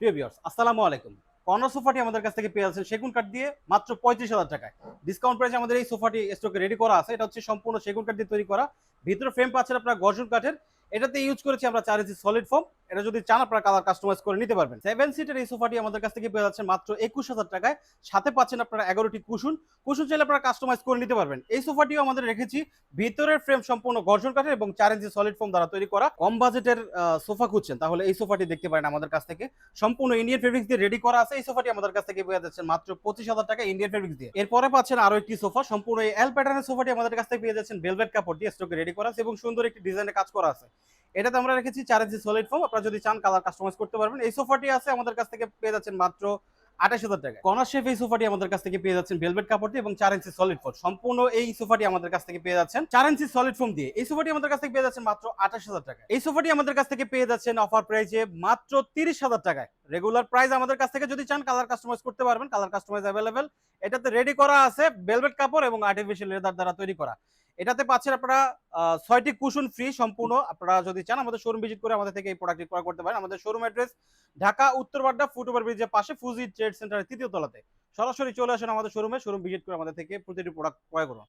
প্রিয় ভিউয়ার্স আসসালামু আলাইকুম। কর্নার সোফাটি আমাদের কাছ থেকে পেয়ে যাচ্ছেন সেগুন কাঠ দিয়ে মাত্র 35,000 টাকায়। ডিসকাউন্ট প্রাইসে আমাদের এই সোফাটি স্টকে রেডি করা আছে। এটা হচ্ছে সম্পূর্ণ সেগুন কাঠ দিয়ে তৈরি করা। ভিতরে ফ্রেম পাচ্ছেন আপনারা গর্জন কাঠের। এটাতে ইউজ করেছি আমরা 4 ইঞ্চি সলিড ফোম। এটা যদি চান আপনারা কালার কাস্টমাইজ করে নিতে পারবেন। 7 সিটের এই সোফাটি আমাদের কাছ থেকে পেয়ে যাচ্ছেন মাত্র 21,000 টাকায়। সাথে পাচ্ছেন আপনারা 11টি কুশন। কুশন চাইলে আপনারা কাস্টমাইজ করে নিতে পারবেন। এই সোফাটিও আমাদের রেখেছি ভিতরের ফ্রেম সম্পূর্ণ গর্জন কাঠের এবং 4 ইঞ্চি সলিড ফোম দ্বারা তৈরি করা। কম বাজেটের সোফা খুঁজছেন তাহলে এই সোফাটি দেখতে পারেন আমাদের কাছ থেকে। সম্পূর্ণ ইন্ডিয়ান ফেব্রিক্স দিয়ে রেডি করা আছে। এই সোফাটি আমাদের কাছ থেকে পেয়ে যাচ্ছেন মাত্র 25,000 টাকা ইন্ডিয়ান ফেব্রিক্স দিয়ে। এরপরে পাচ্ছেন আরো একটি সোফা, সম্পূর্ণ এই এল প্যাটার্নের সোফাটি আমাদের কাছ থেকে পেয়ে যাচ্ছেন ভেলভেট কাপড় দিয়ে স্টকে রেডি করা আছে এবং সুন্দর একটি ডিজাইনে কাজ করা আছে। এটাতে আমরা রেখেছি 4 ইঞ্চি সলিড ফোম। আপনারা যদি চান কালার কাস্টমাইজ করতে পারবেন। এই সোফাটি আছে আমাদের কাছ থেকে পেয়ে যাচ্ছেন মাত্র 28,000 টাকা। কর্নার শেফ এই সোফাটি আমাদের কাছ থেকে পেয়ে যাচ্ছেন ভেলভেট কাপড় দিয়ে এবং 4 ইঞ্চি সলিড ফোম। সম্পূর্ণ এই সোফাটি আমাদের কাছ থেকে পেয়ে যাচ্ছেন 4 ইঞ্চি সলিড ফোম দিয়ে। এই সোফাটি আমাদের কাছ থেকে পেয়ে যাচ্ছেন মাত্র 28,000 টাকা। এই সোফাটি আমাদের কাছ থেকে পেয়ে যাচ্ছেন অফার প্রাইসে মাত্র 30,000 টাকায়। রেগুলার প্রাইস আমাদের কাছ থেকে যদি চান কালার কাস্টমাইজ করতে পারবেন। Colour customise available. এটাতে রেডি করা আছে ভেলভেট কাপড় এবং আর্টিফিশিয়াল লেদার দ্বারা তৈরি করা। এটাতে পাচ্ছেন আপনারা 6টি কুশন ফ্রি সম্পূর্ণ। আপনারা যদি চান আমাদের শোরুম ভিজিট করে আমাদের থেকে এই প্রোডাক্টটি ক্রয় করতে পারেন। আমাদের শোরুম অ্যাড্রেস ঢাকা উত্তর বাড্ডা ফুটওভার ব্রিজের পাশে ফুজি ট্রেড সেন্টারের ৩য় তলাতে। সরাসরি চলে আসেন আমাদের শোরুমে, শোরুম ভিজিট করে আমাদের থেকে প্রতিটি প্রোডাক্ট ক্রয় করুন।